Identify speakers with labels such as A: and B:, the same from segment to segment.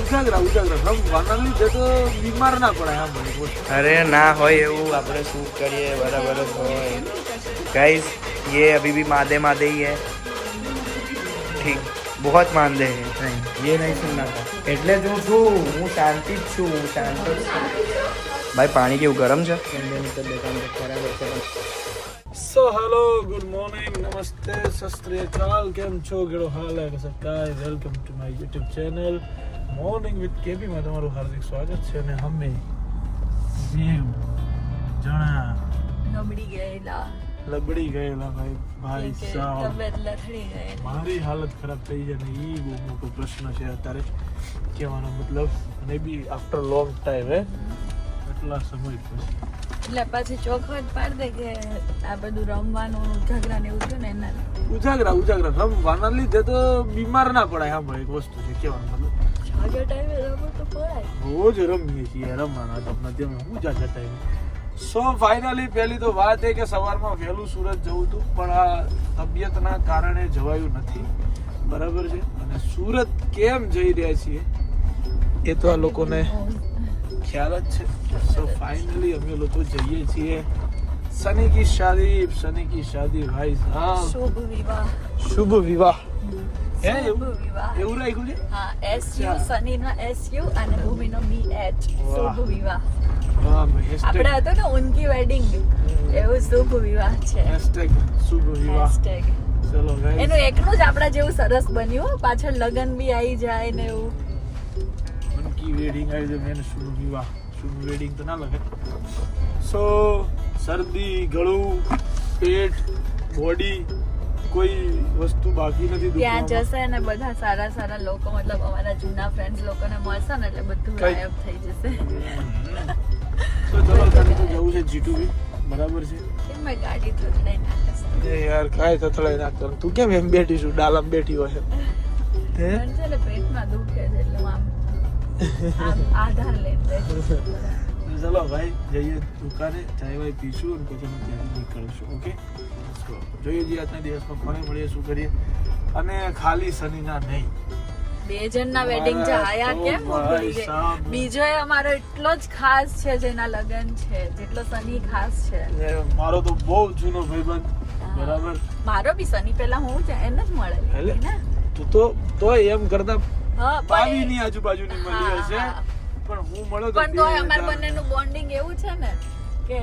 A: ઉજાગરા રમવાના લીધે તો બીમાર ના પડાય આમ બધી.
B: अरे ना हो એવું આપણે શું કરીએ બરાબર જ હોય गाइस ये अभी भी मादे ही है ठीक बहुत मानदे हैं नहीं ये नहीं सुनना था એટલે જ હું છું હું શાંતિ જ છું શાંત જ છું ભાઈ પાણી કેવું ગરમ છે
A: સો હેલો ગુડ મોર્નિંગ નમસ્તે સત શ્રી અકાલ કેમ છો કેવો હાલ હે સકાય welcome to my YouTube channel morning with KB માં તમારું હાર્દિક સ્વાગત છે અને અમે બેવ જણા લબડી ગયેલા ભાઈ સાહેબ મારી હાલત ખરાબ થઈ છે ને એ બહુ મોટો પ્રશ્ન છે અત્યારે કહેવાનો મતલબ અને બી આફ્ટર લોંગ ટાઈમ હે એટલા સમય પછી
C: એટલે પછી ચોખવટ પાડ દે કે આ બધું રમવાનું ઉજાગરા ને એવું થયું ને એના
A: ઉજાગરા રમવાના લીધે તો બીમાર ના પડાય આમ એક વસ્તુ છે કહેવાનો મતલબ
C: જાજા ટાઈમે રમવું તો પડાય
A: રોજ રમીએ છીએ રમવાના તો નથી હું જાજા ટાઈમે સો ફાઇનલી પહેલી તો વાત એ કે સવારમાં વહેલું સુરત જવું હતું પણ આ તબિયતના કારણે જવાયું નથી બરાબર છે અને સુરત કેમ જઈ રહ્યા છીએ એ તો આ લોકોને ખ્યાલ જ છે સો ફાઇનલી અમે લોકો જઈએ છીએ સની કી શાદી ભાઈ સાहब શુભ વિવાહ હે એવું રાખ્યું છે
C: હા SU સની નો SU અને ભૂમિ નો BH શુભ વિવાહ
A: વાહ
C: આપણે હતો ને ઉનકી વેડિંગ એવું શુભ વિવાહ છે
A: શુભ વિવાહ ચલો ગાઈસ
C: એનું એકનું જ આપડા જેવું સરસ બન્યું પાછળ લગન બી આવી જાય ને એવું
A: ઉનકી વેડિંગ આવી જાય મેને શુભ વિવાહ શુભ વેડિંગ તો ના લગે સો શરદી ગળું પેટ બોડી કોઈ વસ્તુ બાકી નથી
C: ત્યાં જશે ને બધા સારા લોકો મતલબ અમારા જૂના ફ્રેન્ડ્સ લોકોને મળશે ને એટલે બધું ગાયબ થઈ જશે
A: તો ચલો તને તો જવું છે G2B બરાબર છે
C: કેમ મેં ગાડી થોડી નાખસ
A: એ યાર કાય થથળાઈ નાખતો તું કેમ એમ બેઠી છું ડાલમ બેઠી હોય હે
C: મને છે ને પેટમાં દુખે છે એટલે હું આમ આધાર લઈને બેઠી છું.
A: ચલો ભાઈ જઈએ દુકાને ચાય વાય પીશું અને પછી અમે ત્યાંથી નીકળશું ઓકે જોઈએ છીએ આજના દિવસમાં કોને મળીએ શું કરીએ અને ખાલી સનીના નહીં
C: બે જણના વેડિંગ છે આયા કેમ ભૂલી ગઈ બીજો એ અમારો એટલો જ ખાસ છે જેના લગન છે જેટલો સની ખાસ છે
A: મારો તો બહુ જૂનો ભાઈબંધ બરાબર
C: મારો બી સની પહેલા હું જ એને જ મળેલી ને
A: તું તો એમ કરતા
C: હા
A: પાવીની આજુબાજુની મળી હશે પણ હું મળ્યો
C: પણ તોય અમાર બંનેનું બોન્ડિંગ એવું છે ને કે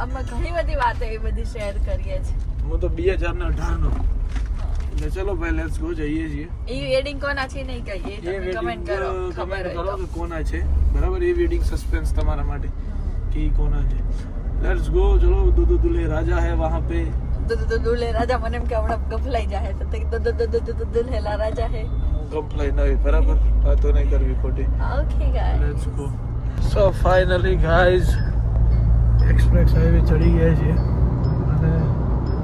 C: અમે ઘણી બધી વાતો એવી બધી શેર કરીએ છીએ
A: હું તો 2018 નો એટલે ચલો ભાઈ લેટ્સ ગો જઈએ છીએ
C: એ વેડિંગ કોના છે નહીં કહીએ તમે કમેન્ટ કરો ખબર હોય
A: કે કોના છે બરાબર એ વેડિંગ સસ્પેન્સ તમારા માટે કે કોના છે લેટ્સ ગો ચલો દુલ્હે રાજા હે વહાં પે
C: દુલ્હે રાજા મને એમ કે હમણાં ગફલાઈ જાય તો દુલ્હેલા રાજા હે
A: ગફલાઈ નહીં બરાબર વાતો નહીં કરવી ખોટી
C: okay guys
A: let's go so finally guys express highway ચડી ગયા છીએ અને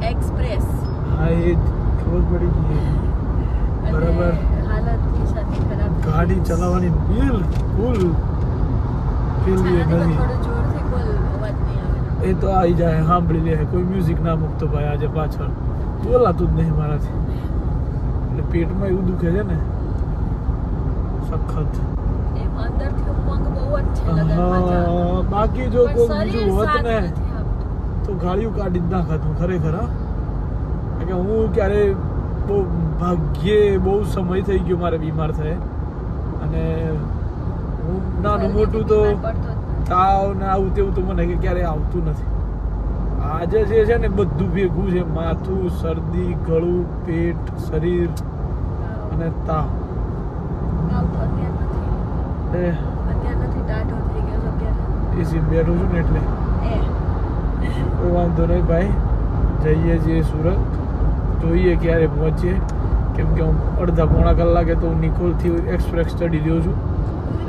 C: એક્સપ્રેસ
A: હા એ ખબર પડી ગઈ બરાબર
C: હાલત સાથે ખરાબ
A: ગાડી ચલાવવાની બિલકુલ ફીલ
C: નથી
A: નથી
C: થોડું જોરથી બોલ અવાજ નહીં આવે
A: એ તો આવી જાય સાંભળી લે કોઈ મ્યુઝિક ના મૂકતો ભાઈ આજે પાછળ બોલાતું જ નહીં મારાથી એટલે પેટમાં એવું દુખે છે ને સખત
C: એમ અંદરથી ઉમંગ બહુ જ છે લગનમાં
A: બાકી જો કોઈ
C: પણ
A: બીજું
C: શરીર
A: હોત
C: સાથ
A: ને
C: નથી આપતું.
A: તો ગાડીઓ કાઢી જ નાખાતું ખરેખર હા કે હું ક્યારે બહુ ભાગ્યે બહુ સમય થઈ ગયો મારે બીમાર થાય અને હું નાનું મોટું તો
C: બીમાર પડતો જ નથી.
A: તાવ ને આવું તેવું તો મને કે ક્યારે આવતું નથી આજે જે છે ને બધું ભેગું છે માથું શરદી ગળું પેટ શરીર અને તાવ
C: આવતો અત્યારે નથી
A: એ
C: અત્યારે નથી ટાઢો થઈ ગયો છે અત્યારે
A: એસી બેઠું છું ને એટલે કોઈ વાંધો નહીં ભાઈ જઈએ છીએ સુરત જોઈએ ક્યારે પહોંચીએ કેમ કે હું અડધા પોણા કલાકે તો હું નિકોલથી એક્સપ્રેસ ચડી રહ્યો છું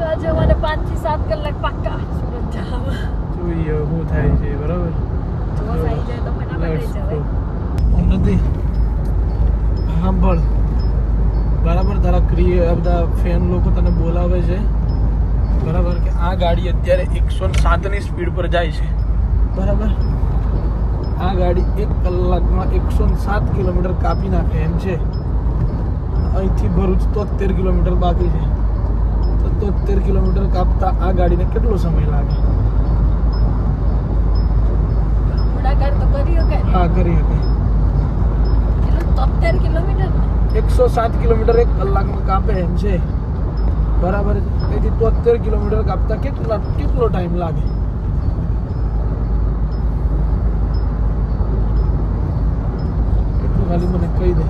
C: આજે અમારે 5 થી 7 કલાક પાક્કા સુરત જવા
A: જોઈએ શું થાય છે બરાબર
C: જો આવી જાય તો મને પકડી જવાય
A: હું નથી સાંભળ બરાબર તારા બધા ફેન લોકો તને બોલાવે છે બરાબર કે આ ગાડી અત્યારે 107 ની સ્પીડ પર જાય છે બરાબર આ ગાડી 1 કલાકમાં 107 કિલોમીટર કાપી નાખે એમ છે અહીંથી ભરૂચ 73 કિલોમીટર બાકી છે તો 73 કિલોમીટર કાપતા આ ગાડીને કેટલો સમય લાગે?
C: ગુણાકાર તો કર્યો કે
A: હા, કરી શકે.
C: કેટલું 73 કિલોમીટર
A: 107 કિલોમીટર એક કલાકમાં કાપે એમ છે, બરાબર છે. તેથી 73 કિલોમીટર કાપતા કેટલો ટાઈમ લાગે? એટલું ખાલી મને કહી દે.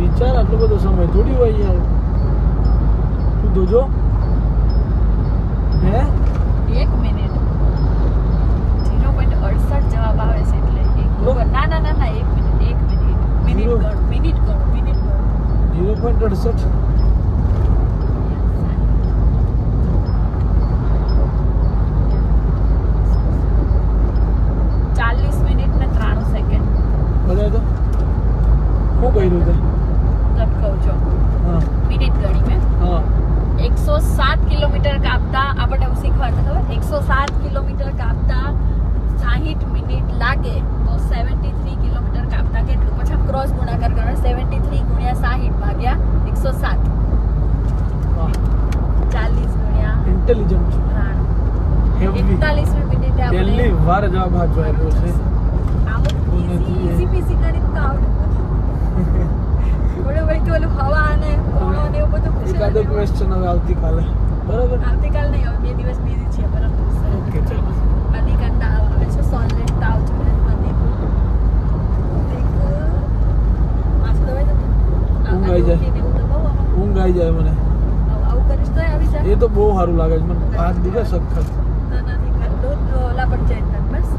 A: વિચાર, આટલો બધો સમય થોડી હોય યાર. તું જોજો. હે
C: 1 મિનિટ 0.68 જવાબ આવે છે એટલે ના 1 મિનિટ ગણો
A: 0.68.
C: મિનિટ ને 93 સેકન્ડ
A: બરાબર. તો શું કર્યું તે?
C: તબ કહું છો
A: હા
C: મિનિટ ગણી મેં
A: હા
C: 107 કિલોમીટર કાપતા આપણે એવું શીખવાડતા ખબર 107 કિલોમીટર કાપતા 60 મિનિટ લાગે તો 73 કિલોમીટર કાપતા કેટલું? પછી આમ ક્રોસ ગુણાકાર કરો 73 ગુણ્યા 60 ભાગ્યા 107
A: હા
C: 40 ગુણ્યા
A: ઇન્ટેલિજન્ટ છે.
C: 41 મિનિટે આપણે
A: પહેલી વાર જવાબ સાચો આપ્યો છે.
C: ઈઝી પીસી ગણિત તો આવડે થોડું ભાઈ તો ઓલું હવા અને કોણો ને એવું બધું પૂછે
A: એકાદો ક્વેશ્ચન હવે આવતીકાલે, બરાબર?
C: આવતીકાલ નહીં હવે 2 દિવસ બીજી છે બરાબર
A: ઓકે, ચાલો.
C: બધી કંટા આવે છે સોલેટ તાવ જોડે બધી માસ્ક દવાઈ દો
A: ઊંઘ આવી જાય. ઊંઘ આવી જાય મને.
C: આવું કરીશ તો આવી જાય
A: એ તો બહુ સારું લાગે છે મને. હાથ દીધા સખત.
C: તો નથી કરતો ઓલા પર જઈને તને બસ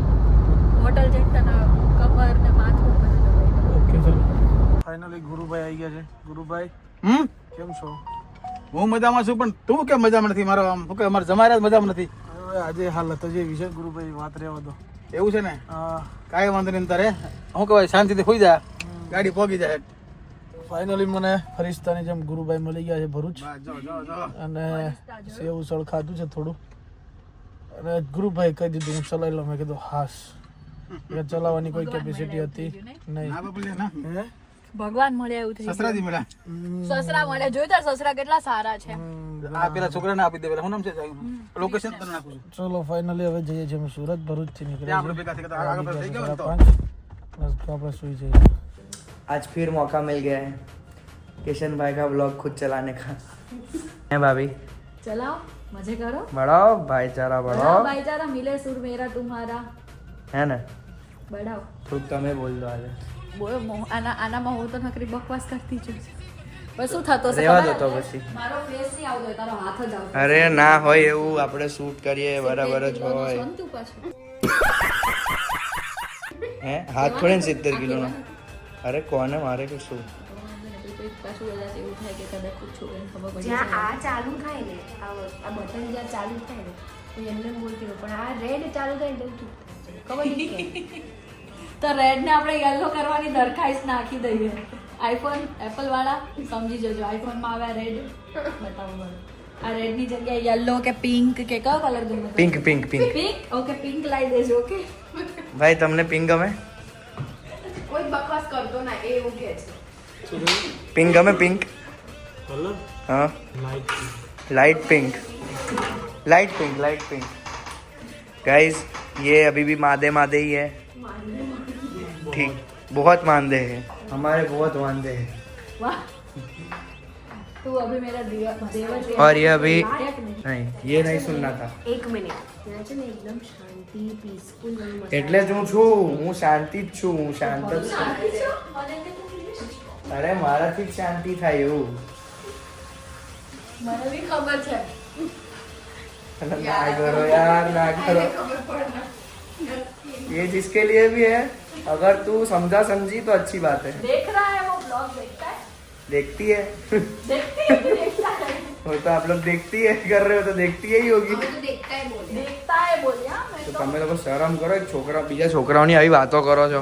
C: હોટલ જઈને તને કમર ને માથું બધું દવાઈ દો
A: ઓકે, ચાલો. ફાઇનલી ગુરુભાઈ આવી ગયા છે. ગુરુભાઈ કેમ છો?
D: હું મજામાં છું, પણ તું કેમ મજામાં નથી? મારો આમ કે અમારે જમારા જ મજામાં નથી.
A: હવે આજે હાલત જે વિશે ગુરુભાઈ વાત રહેવા દો.
D: એવું છે ને?
A: હા,
D: કાંઈ વાંધો નહીં તારે. હું કહેવાય શાંતિથી સુઈ જા, ગાડી પહોંચી જાય.
A: ફાઇનલી મને ફરિશ્તાની જેમ ગુરુભાઈ મળી ગયા છે ભરૂચ. અને સેવ ઉસળ ખાધું છે થોડું. અને ગુરુભાઈ કહી દીધું હું ચલાવી લઉં. મેં કીધું હાશ. કે ચલાવવાની કોઈ કેપેસિટી હતી નહીં.
D: ના બાપુ લે ના.
A: હે?
C: ભગવાન મળ્યા એવું થઈ
D: સસરાજી મળ્યા.
C: સસરા મળ્યા જોઈ તાર સસરા કેટલા સારા છે
D: આ પેલા છોકરાને આપી દે. પેલા શું નામ છે? લોકેશન તને નાખું છું.
A: ચલો ફાઇનલી હવે જઈએ છીએ અમે સુરત. ભરૂચ થી
D: ત્યાં આપણે ભેગા થઈ ગયા. આગળ થઈ ગયો ને તો.
A: આપણે સુઈ જઈએ.
B: आज फिर मौका मिल गया है किशन भाई का ब्लॉग खुद चलाने का है भाभी
C: ચલાઓ મજે કરો
B: बढ़ाओ भाईचारा बढ़ाओ
C: ભાઈચારા મિલે સુર મેરા તુમ્હારા
B: है ना
C: બડાઓ
B: खुद તમે બોલ દો આજે
C: બોલો આનામાં હું તો નકરી બકવાસ કરતી છું બસ શું થતો છે
B: રહેવા દો
C: ખબર?
B: તો પછી
C: મારો ફેસ નહીં આવતો તારો હાથ જ આવતો
B: અરે ના હોય એવું આપણે શૂટ કરીએ બરાબર જ હોય
C: તું પાછું
B: હે હાથ થોડે ને 70 કિલોનો અરે કોને મારે કે શું
C: પાછું કદાચ એવું થાય કે કદાચ કુછ છોકરીને ખબર પડી
E: જ્યાં
C: જાય.
E: આ ચાલુ થાય ને આ બટન જ્યાં ચાલુ થાય ને તો એમને એમ બોલતી હોય પણ આ રેડ ચાલુ થાય ને તો ખબર નહીં કેમ.
C: તો રેડ ને આપણે યલો કરવાની દરખાસ્ત નાખી દઈએ આઈફોન એપલ વાળા સમજી જજો આઈફોન માં આવે રેડ બતાવો મને આ રેડ ની જગ્યાએ યલો કે પિંક કે કયો કલર ગમે
B: pink pink pink
C: pink okay pink લાવી દેજો ઓકે
B: ભાઈ તમને પિંક ગમે
E: કોઈ બકવાસ કરતો ના એ એવું કે છે
B: पिंक गमे पिंक
A: કલર
B: हाँ
A: લાઈટ
B: लाइट पिंक गाइस ये अभी भी मादे मादे ही है ठीक बहुत मानदे हैं हमारे बहुत मानदे हैं
C: वाह तू अभी मेरा देवर
B: और ये अभी
C: लायक नहीं
B: नहीं ये नहीं सुनना था
E: એક મિનિટ ત્યાં છે ને એકદમ શાંતિ પીસફુલ
B: એટલે જ હું છું હું શાંતિ જ છું હું શાંત જ છું અરે મારાથી જ શાંતિ થાય એવું
C: મને બી ખબર છે
B: ना करो यार ना करो ये जिसके लिए भी है अगर तू समझा समझी तो अच्छी बात है
C: देख रहा है वो ब्लॉग देखता है
B: देखती है
C: देखती है कि देखता है
B: वो तो आप लोग देखती है कर रहे हो तो देखती ही होगी
C: देखता है बोलिया मैं
B: તો
C: तो
B: તમે લોકો શરમ કરો એક છોકરા બીજા છોકરાઓની આવી વાતો કરો છો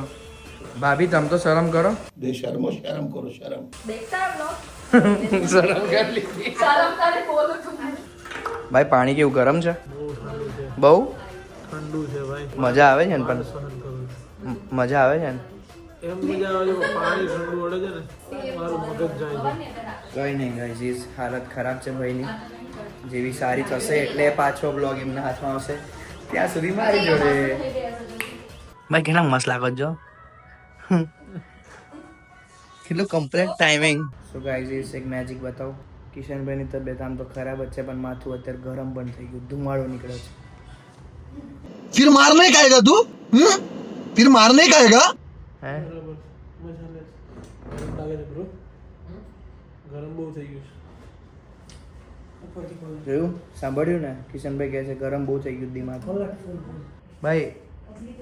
B: ભાભી તમે તો શરમ કરો
C: देखता है ब्लॉग
B: શરમ કરી લીધી
C: शर्म करे बोलो तुम
B: ભાઈ પાણી કેવું ગરમ છે
A: બહુ
B: બહુ
A: ઠંડુ છે ભાઈ.
B: મજા આવે છે ને પણ
A: સહન કરું છું.
B: મજા આવે છે ને
A: એમ મજા આવે છે પણ પાણી ઠંડુ અડે છે ને મારું મગજ જાય છે.
B: કઈ નહીં ગાઈઝ હાલત ખરાબ છે ભાઈની. જેવી સારી થશે એટલે પાછો બ્લોગ એમના હાથમાં આવશે. ત્યાં સુધી મારી જોડે. ભાઈ કેટલા મસ્ત લાગો છો. કેટલું કમ્પ્લીટ ટાઈમિંગ. સો ગાઈઝ એક મેજિક બતાવું. કિશનભાઈની તબિયત આમ તો ખરાબ જ છે પણ માથું અત્યારે ગરમ પણ થઈ ગયું. ધુમાડો નીકળે છે.
F: फिर मारने का आएगा तू फिर मारने का आएगा
B: હે
A: બરાબર મજા લે. ગરમ લાગે છે બ્રો. ગરમ બહુ થઈ ગયું છે.
B: જોયું સાંભળ્યું ને કિશનભાઈ કહે છે ગરમ બહુ થઈ ગયું દિમાગ. ભાઈ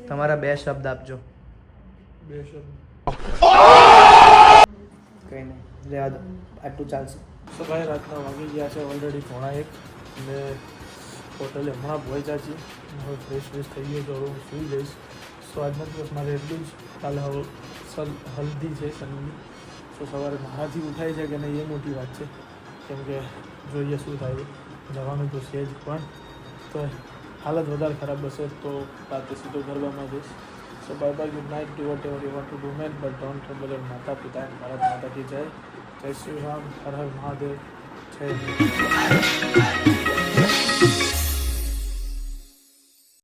B: તમારા બે શબ્દ આપજો.
A: બે શબ્દ.
B: કઈ નહીં લેવા દો આટલું ચાલશે.
A: તો ભાઈ રાતના વાગી ગયા છે ઓલરેડી 1:30 અને હોટલે હમણાં પહોંચ્યા છીએ. હવે ફ્રેશ થઈ ગયો તો હવે હું સૂઈ જઈશ. સો આજના દિવસ મારે એટલું જ. કાલે હવે હલ્દી છે સનની. તો સવારે મારાથી ઉઠાય છે કે નહીં એ મોટી વાત છે. કેમ કે જોઈએ શું થાય. જવાનું તો છે જ પણ તો હાલત વધારે ખરાબ હશે તો રાતે સીધો ગરબામાં જઈશ. So bye bye good night to whatever you want to do man but don't trouble your માતા પિતા એન્ડ ભારત માતા કી જય. જય શ્રી રામ હર હર મહાદેવ જય હિન્દ.